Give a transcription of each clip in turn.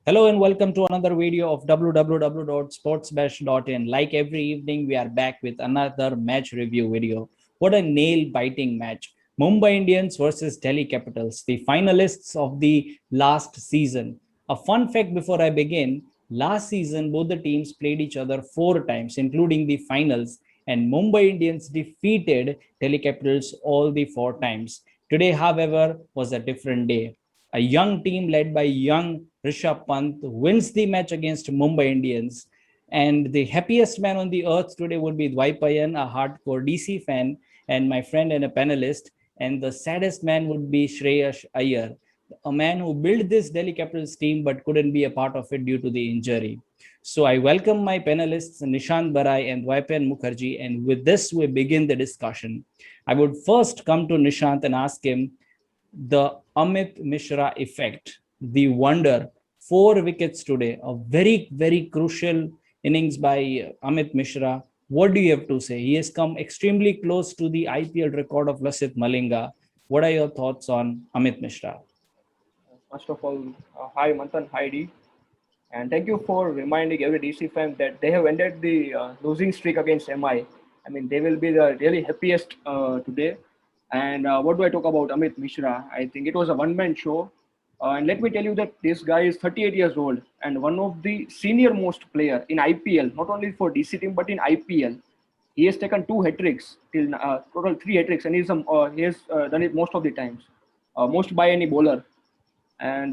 Hello and welcome to another video of www.sportsbash.in. Like every evening, we are back with another match review video. What a nail-biting match. Mumbai Indians versus Delhi Capitals, the finalists of the last season. A fun fact before I begin, last season both the teams played each other 4 times, including the finals, and Mumbai Indians defeated Delhi Capitals all the 4 times. Today, however, was a different day. A young team led by young Rishabh Pant wins the match against Mumbai Indians. And the happiest man on the earth today would be Dwaipayan, a hardcore DC fan and my friend and a panelist. And the saddest man would be Shreyas Iyer, a man who built this Delhi Capitals team but couldn't be a part of it due to the injury. So I welcome my panelists Nishant Barai and Dwaipayan Mukherjee, and with this we begin the discussion. I would first come to Nishant and ask him the Amit Mishra effect, the wonder. 4 wickets today, a very, very crucial innings by Amit Mishra. What do you have to say? He has come extremely close to the IPL record of Lasit Malinga. What are your thoughts on Amit Mishra? First of all, hi Manthan, hi D, and thank you for reminding every DC fan that they have ended the losing streak against MI. I mean, they will be the really happiest today. And what do I talk about Amit Mishra? I think it was a one-man show. And let me tell you that this guy is 38 years old and one of the senior most player in IPL, not only for DC team but in IPL. He has taken 2 hat-tricks till total 3 hat-tricks, and he has done it most of the times, most by any bowler. And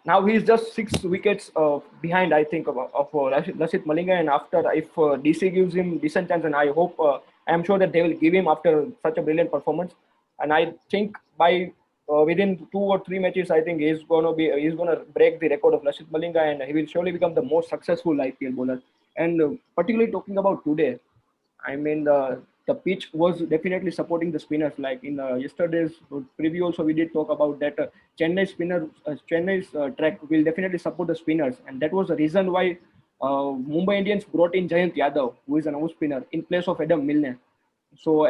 now he's just 6 wickets behind, I think, of Lasit Malinga. And after, if DC gives him decent chance, and I'm sure that they will give him after such a brilliant performance. And I think by within 2 or 3 matches, I think he's gonna break the record of Lasit Malinga, and he will surely become the most successful IPL bowler. And particularly talking about today, I mean, the pitch was definitely supporting the spinners. Like in yesterday's preview, also we did talk about that Chennai's track will definitely support the spinners, and that was the reason why Mumbai Indians brought in Jayant Yadav, who is an off spinner, in place of Adam Milne. So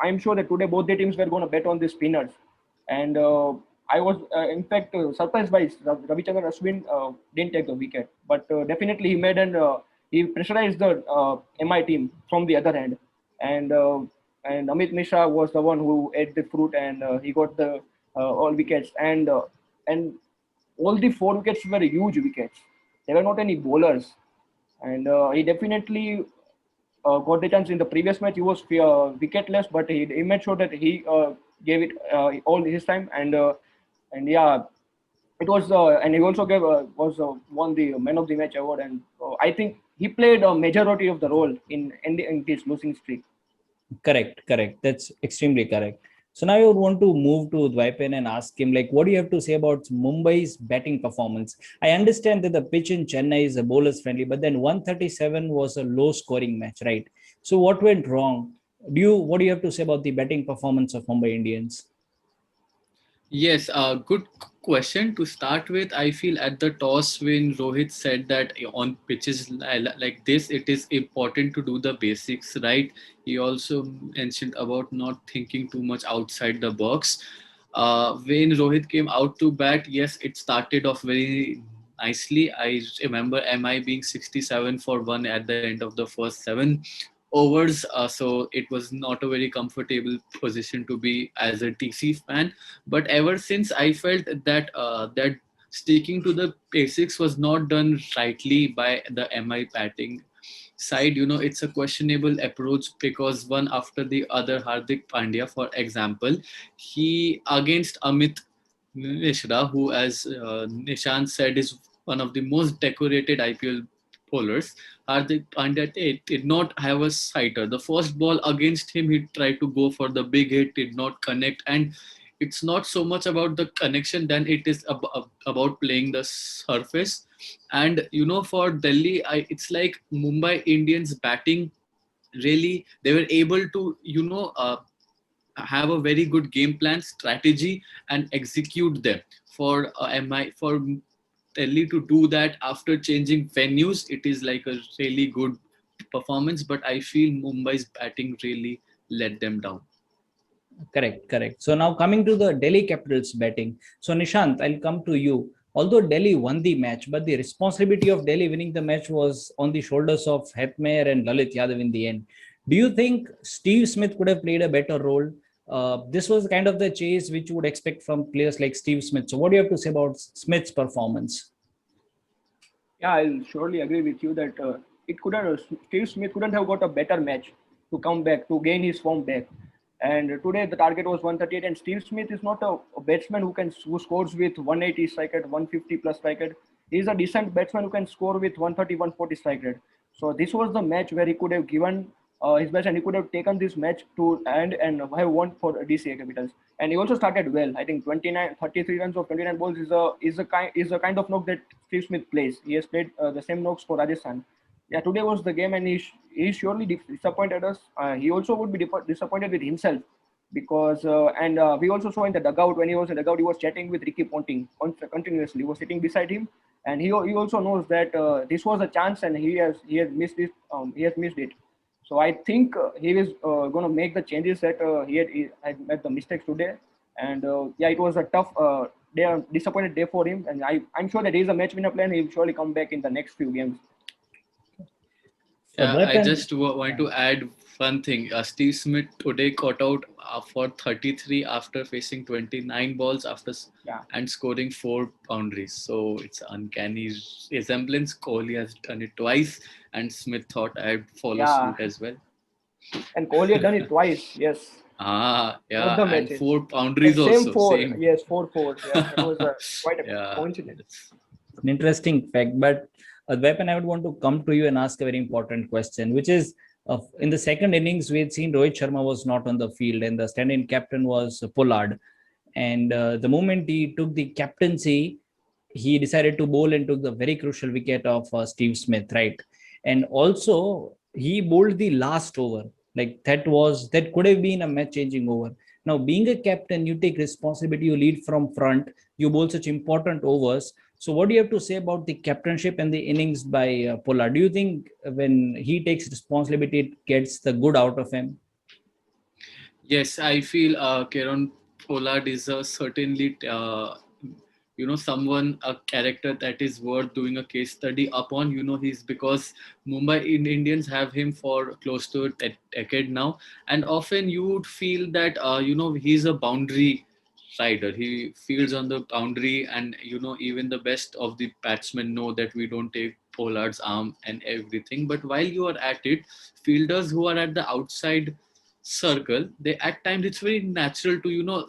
I'm sure that today both the teams were going to bet on the spinners, and I was in fact surprised by Ravichandran Ashwin didn't take the wicket, but definitely he pressurized the MI team from the other end, and uh, and Amit Mishra was the one who ate the fruit, and he got the all wickets, and all the 4 wickets were huge wickets. There were not any bowlers, and he definitely got the chance in the previous match. He was wicketless, but he made sure that he gave it all his time, and yeah, it was and he also gave was won the man of the match award, and I think he played a majority of the role in ending this losing streak. Correct, correct. That's extremely correct. So now I would want to move to Dwaipen and ask him, like, what do you have to say about Mumbai's batting performance? I understand that the pitch in Chennai is a bowlers friendly, but then 137 was a low scoring match, right? So what went wrong? What do you have to say about the batting performance of Mumbai Indians? Yes, good question. To start with, I feel at the toss when Rohit said that on pitches like this, it is important to do the basics right. He also mentioned about not thinking too much outside the box. When Rohit came out to bat, yes, it started off very nicely. I remember MI being 67 for one at the end of the first 7 overs. So it was not a very comfortable position to be as a TC fan. But ever since, I felt that that sticking to the basics was not done rightly by the MI batting side. It's a questionable approach because one after the other, Hardik Pandya, for example, he against Amit Mishra, who, as Nishant said, is one of the most decorated IPL bowlers. Hardik Pandya did not have a sighter. The first ball against him, he tried to go for the big hit, did not connect, and it's not so much about the connection than it is about playing the surface. And for Delhi, it's like Mumbai Indians batting, really they were able to have a very good game plan strategy and execute them. For Delhi to do that after changing venues, it is like a really good performance, but I feel Mumbai's batting really let them down. Correct, correct. So now coming to the Delhi Capitals batting. So Nishant, I'll come to you. Although Delhi won the match, but the responsibility of Delhi winning the match was on the shoulders of Hetmeyer and Lalit Yadav in the end. Do you think Steve Smith could have played a better role? This was kind of the chase which you would expect from players like Steve Smith. So, what do you have to say about Smith's performance? Yeah, I'll surely agree with you that it couldn't. Steve Smith couldn't have got a better match to come back to gain his form back. And today the target was 138, and Steve Smith is not a batsman who scores with 180 strike rate, 150 plus strike rate. He's a decent batsman who can score with 130, 140 strike rate. So this was the match where he could have given his best, and he could have taken this match to end and have won for DCA Capitals. And he also started well. I think 33 runs of 29 balls is a kind of knock that Steve Smith plays. He has played the same knocks for Rajasthan. Yeah, today was the game, and he surely disappointed us. He also would be disappointed with himself because and we also saw in the dugout, when he was in the dugout, he was chatting with Ricky Ponting continuously. He was sitting beside him, and he also knows that this was a chance, and he has missed it. He has missed it. So I think he is going to make the changes that he had made the mistakes today. And yeah, it was a tough day, a disappointed day for him. And I'm sure that he's a match winner player, and he'll surely come back in the next few games. For Yeah, I weapon, just want to add one thing. Steve Smith today caught out for 33 after facing 29 balls Yeah. and scoring 4 boundaries. So it's uncanny resemblance. Kohli has done it twice, and Smith thought I'd follow Yeah, suit as well. and Kohli had done it twice. Yes, both Yeah, the and matches. 4 boundaries And same also. four. Same. Yes, 4-4. Yeah, that was quite a Yeah. coincidence. an interesting fact. But Weapon, I would want to come to you and ask a very important question, which is in the second innings, we had seen Rohit Sharma was not on the field, and the stand-in captain was Pollard. And the moment he took the captaincy, he decided to bowl and took the very crucial wicket of Steve Smith, right? And also he bowled the last over. Like that could have been a match-changing over. Now, being a captain, you take responsibility, you lead from front, you bowl such important overs. So, what do you have to say about the captainship and the innings by Pollard? Do you think when he takes responsibility, it gets the good out of him? Yes, I feel Kieron Pollard is certainly someone, a character that is worth doing a case study upon. He's because Indians have him for close to a decade now, and often you would feel that he's a boundary rider. He fields on the boundary, and even the best of the batsmen know that we don't take Pollard's arm and everything. But while you are at it, fielders who are at the outside circle, they at times it's very natural to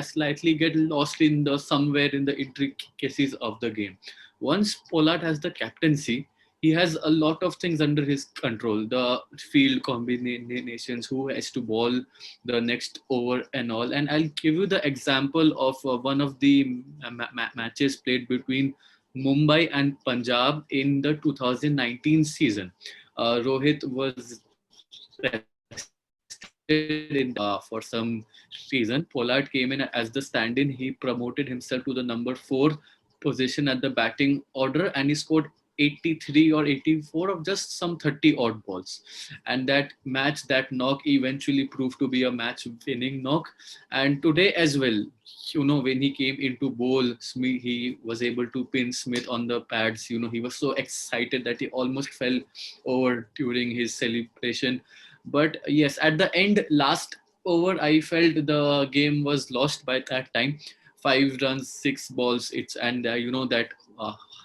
slightly get lost in the somewhere in the intricacies of the game. Once Pollard has the captaincy, he has a lot of things under his control, the field combinations, who has to ball the next over and all. And I'll give you the example of one of the matches played between Mumbai and Punjab in the 2019 season. Rohit was rested for some reason. Pollard came in as the stand-in. He promoted himself to the number 4 position at the batting order, and he scored 83 or 84 of just some 30 odd balls. And that match, that knock eventually proved to be a match winning knock. And today as well, when he came into bowl, Smith, he was able to pin Smith on the pads. He was so excited that he almost fell over during his celebration. But yes, at the end, last over, I felt the game was lost by that time. 5 runs, 6 balls. It's and that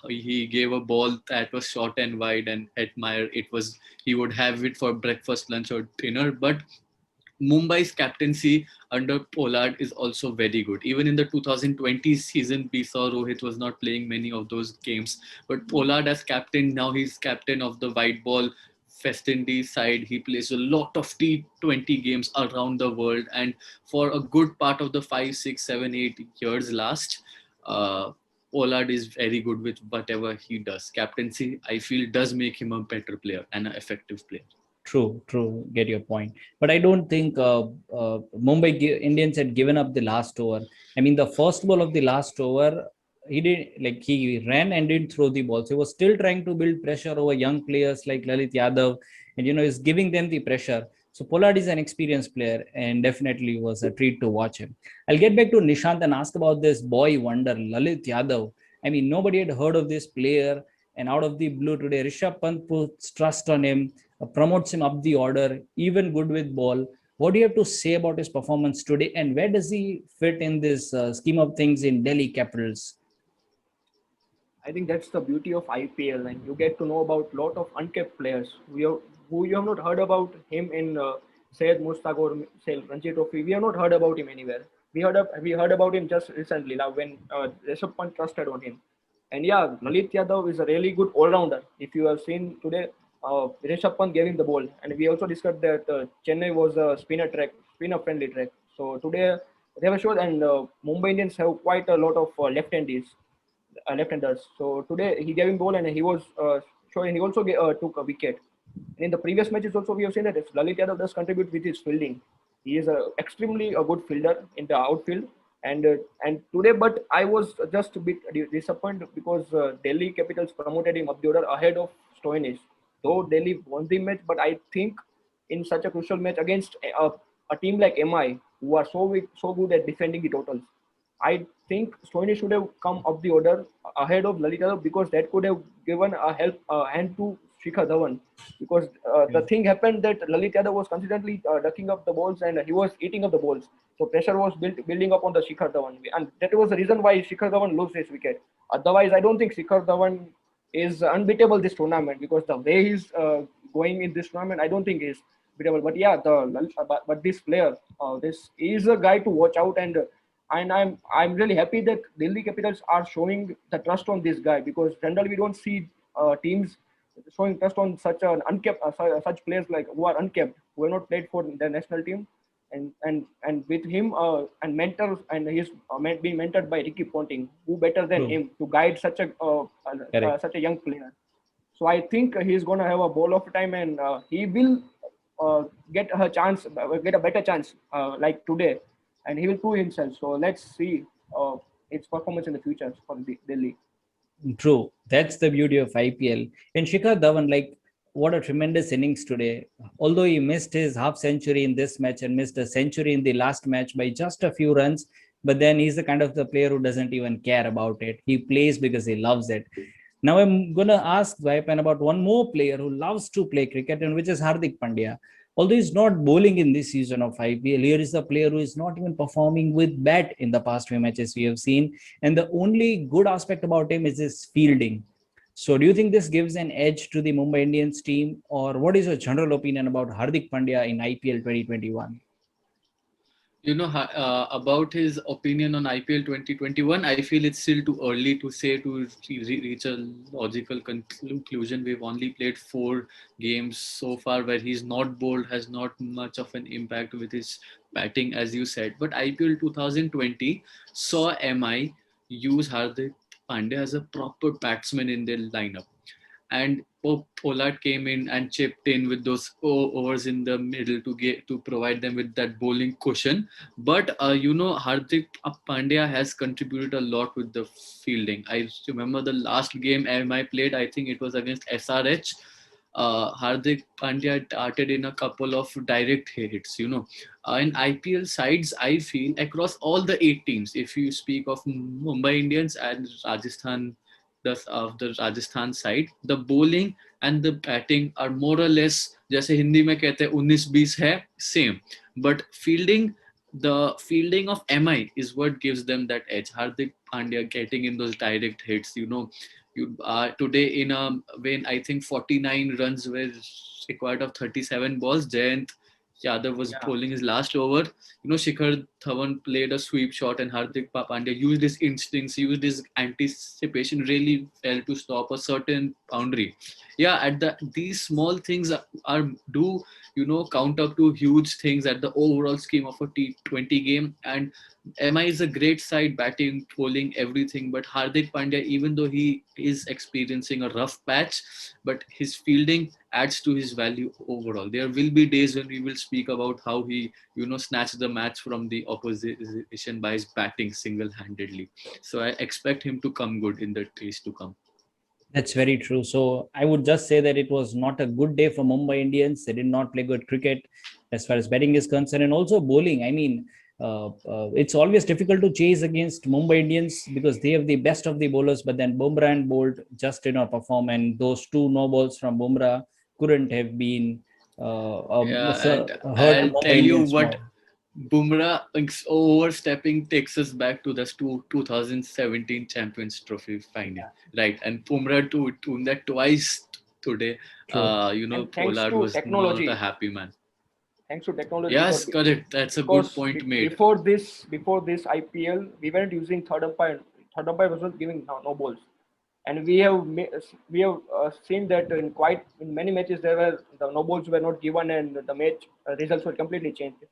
he gave a ball that was short and wide, and admire it was he would have it for breakfast, lunch, or dinner. But Mumbai's captaincy under Pollard is also very good. Even in the 2020 season, we saw Rohit was not playing many of those games. But Pollard as captain, now he's captain of the white ball West Indies side. He plays a lot of T20 games around the world. And for a good part of the 5, 6, 7, 8 years last, Pollard is very good with whatever he does. Captaincy, I feel, does make him a better player and an effective player. True. Get your point. But I don't think Indians had given up the last over. I mean, the first ball of the last over, he ran and didn't throw the balls. He was still trying to build pressure over young players like Lalit Yadav, and is giving them the pressure. So Pollard is an experienced player, and definitely was a treat to watch him. I'll get back to Nishant and ask about this boy wonder, Lalit Yadav. I mean, nobody had heard of this player, and out of the blue today, Rishabh Pant puts trust on him, promotes him up the order, even good with ball. What do you have to say about his performance today, and where does he fit in this scheme of things in Delhi Capitals? I think that's the beauty of IPL, and you get to know about lot of unkept players who you have not heard about him in Syed Mustaq or say Ranji Trophy. We have not heard about him anywhere. We heard about him just recently, now when Rishabh Pant trusted on him. And yeah, Lalit Yadav is a really good all-rounder. If you have seen today, Rishabh Pant gave him the ball, and we also discussed that Chennai was a spinner-friendly track. So today they have showed, and Mumbai Indians have quite a lot of left-handers. So today he gave him ball and he was showing. He also took a wicket. And in the previous matches also we have seen that if Lalit Yadav does contribute with his fielding, he is a extremely a good fielder in the outfield. And today, but I was just a bit disappointed because Delhi Capitals promoted him up the order ahead of Stoinis. Though Delhi won the match, but I think in such a crucial match against a team like MI, who are so weak, so good at defending the totals, I think Stoinis should have come up the order ahead of Lalit Yadav because that could have given a hand to Shikhar Dhawan. Because the thing happened that Lalit Yadav was consistently ducking up the balls and he was eating up the balls. So pressure was building up on the Shikhar Dhawan, and that was the reason why Shikhar Dhawan lost his wicket. Otherwise, I don't think Shikhar Dhawan is unbeatable this tournament because the way he's going in this tournament, I don't think he's beatable. But yeah, but this player, this is a guy to watch out, and I'm really happy that Delhi Capitals are showing the trust on this guy because generally we don't see teams showing trust on such an unkept such players like who are unkept, who have not played for the national team, and with him and mentors, and he's being mentored by Ricky Ponting, who better than True. him to guide Correct. such a young player. So I think he's gonna have a ball of time, and he will get a chance, get a better chance like today, and he will prove himself. So let's see its performance in the future for Delhi. True. That's the beauty of IPL. And Shikhar Dhawan, like, what a tremendous innings today. Although he missed his half century in this match and missed a century in the last match by just a few runs, but then he's the kind of the player who doesn't even care about it. He plays because he loves it. Now I'm gonna ask Dwaipayan about one more player who loves to play cricket, and which is Hardik Pandya. Although he's not bowling in this season of IPL, here is a player who is not even performing with bat in the past few matches we have seen. And the only good aspect about him is his fielding. So, do you think this gives an edge to the Mumbai Indians team, or what is your general opinion about Hardik Pandya in IPL 2021? About his opinion on IPL 2021, I feel it's still too early to say to reach a logical conclusion. We've only played 4 games so far where he's not bowled, has not much of an impact with his batting, as you said. But IPL 2020 saw MI use Hardik Pandya as a proper batsman in their lineup, and Pollard came in and chipped in with those overs in the middle to provide them with that bowling cushion. But Hardik Pandya has contributed a lot with the fielding. I remember the last game MI played. I think it was against SRH. Hardik Pandya darted in a couple of direct hits. In IPL sides, I feel across all the 8 teams, if you speak of Mumbai Indians and Rajasthan, the Rajasthan side, the bowling and the batting are more or less जैसे हिंदी में कहते हैं 19-20 है same, but the fielding of MI is what gives them that edge. Hardik Pandya getting in those direct hits, you today in a when I think 49 runs were required of 37 balls, Jayant Yadav was Yeah. bowling his last over. Shikhar Dhawan played a sweep shot, and Hardik Pandya used his instincts, used his anticipation really well to stop a certain boundary. Yeah, these small things are do count up to huge things at the overall scheme of a T20 game. And MI is a great side, batting, bowling, everything. But Hardik Pandya, even though he is experiencing a rough patch, but his fielding adds to his value overall. There will be days when we will speak about how he, snatched the match from the opposition by his batting single-handedly. So I expect him to come good in the days to come. That's very true. So I would just say that it was not a good day for Mumbai Indians. They did not play good cricket as far as batting is concerned, and also bowling. I mean, It's always difficult to chase against Mumbai Indians because they have the best of the bowlers, but then Bumrah and Bolt just did not perform, and those two no balls from Bumrah couldn't have been Yeah, and hurt I'll tell Mumbai you Indians what, more. Bumrah overstepping takes us back to the 2017 Champions Trophy final, right? And Bumrah to win that twice today. True. And thanks Pollard to was not a technology, happy man. thanks to technology, Yes, correct. That's a good because point made. before this IPL, we weren't using third umpire. Third umpire was not giving no balls, and we have seen that in many matches there were the no balls were not given and the match results were completely changed.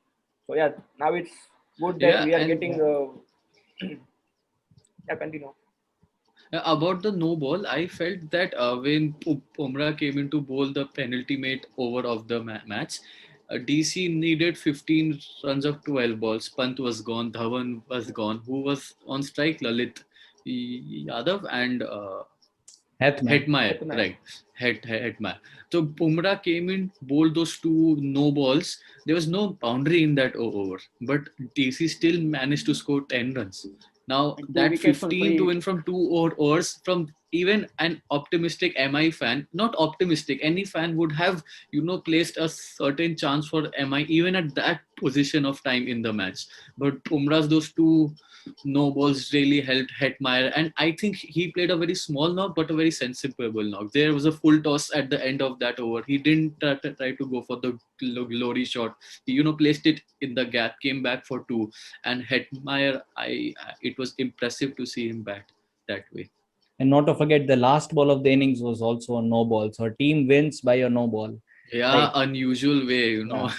So yeah, now it's good that Yeah, we are and getting. Yeah, continue. about the no ball, I felt that when Bumrah came in to bowl the penalty made over of the match, DC needed 15 runs of 12 balls. Pant was gone, Dhawan was gone. Who was on strike? Lalit, Yadav, and Hathman. Hetmeyer, Hetman. right? Hetmeyer. So Bumrah came in, bowled those two no balls. There was no boundary in that over, but DC still managed to score 10 runs. Now And two that wickets on 15 to free. win from two overs from even an optimistic MI fan, not optimistic, any fan would have, placed a certain chance for MI even at that position of time in the match. But Bumrah's those two no balls really helped Hetmeyer, and I think he played a very small knock but a very sensible knock. There was a full toss at the end of that over. He didn't try to go for the glory shot. He placed it in the gap, came back for two, and Hetmeyer, it was impressive to see him bat that way. And not to forget, the last ball of the innings was also a no ball. So a team wins by a no ball. Yeah, Right. unusual way, Yeah.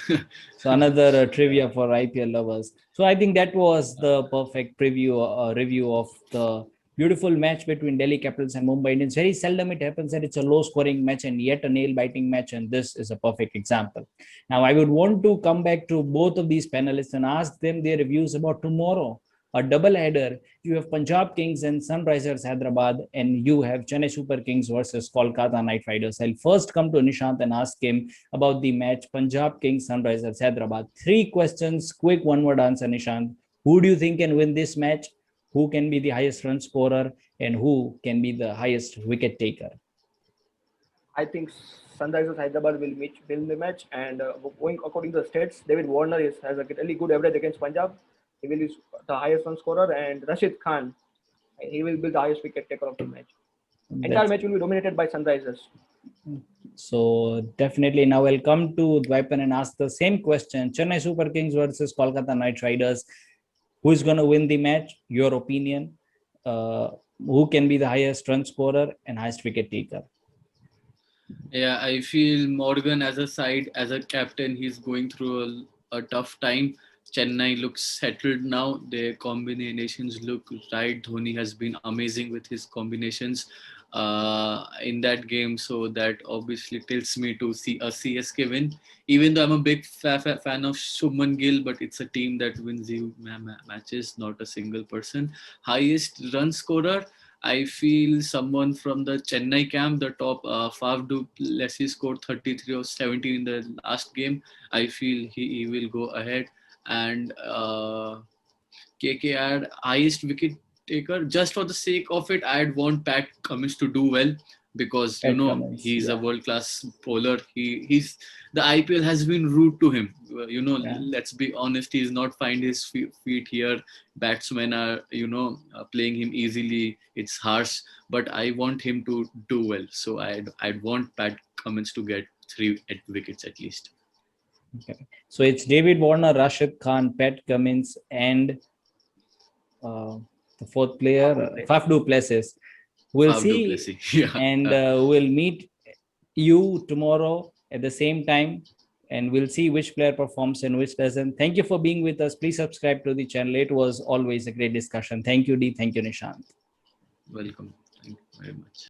So another trivia for IPL lovers. So I think that was the perfect review of the beautiful match between Delhi Capitals and Mumbai Indians. Very seldom it happens that it's a low scoring match and yet a nail biting match, and this is a perfect example. Now I would want to come back to both of these panelists and ask them their reviews about tomorrow. A double header. You have Punjab Kings and Sunrisers Hyderabad, and you have Chennai Super Kings versus Kolkata Knight Riders. I'll first come to Nishant and ask him about the match Punjab Kings Sunrisers Hyderabad. Three questions, quick one word answer, Nishant. Who do you think can win this match? Who can be the highest run scorer? And who can be the highest wicket taker? I think Sunrisers Hyderabad will win the match, and going according to the stats, David Warner has a really good average against Punjab. He will be the highest run scorer, and Rashid Khan, he will be the highest wicket taker of the match. Entire That's match will be dominated by Sunrisers. so definitely now I'll come to Dwaipayan and ask the same question. Chennai Super Kings versus Kolkata Knight Riders. Who is going to win the match? Your opinion. Who can be the highest run scorer and highest wicket taker? Yeah, I feel Morgan as a side, as a captain, he's going through a tough time. Chennai looks settled now. Their combinations look right. Dhoni has been amazing with his combinations in that game. So that obviously tells me to see a CSK win. Even though I'm a big fan of Shubman Gill, but it's a team that wins the matches, not a single person. Highest run scorer, I feel someone from the Chennai camp, the top Faf du Plessis scored 33 or 17 in the last game. I feel he will go ahead. And KKR highest wicket taker. Just for the sake of it, I'd want Pat Cummins to do well because Pat Cummins. he's a Yeah. world class bowler. He's the IPL has been rude to him. Yeah. Let's be honest. He's not find his feet here. Batsmen are playing him easily. It's harsh, but I want him to do well. So I'd want Pat Cummins to get three wickets at least. Okay. So it's David Warner, Rashid Khan, Pat Cummins, and the fourth player, Faf du Plessis. We'll Faf du see, Plessis. Yeah. and we'll meet you tomorrow at the same time, and we'll see which player performs and which doesn't. Thank you for being with us. Please subscribe to the channel. It was always a great discussion. Thank you, Dee. Thank you, Nishant. Welcome. Thank you very much.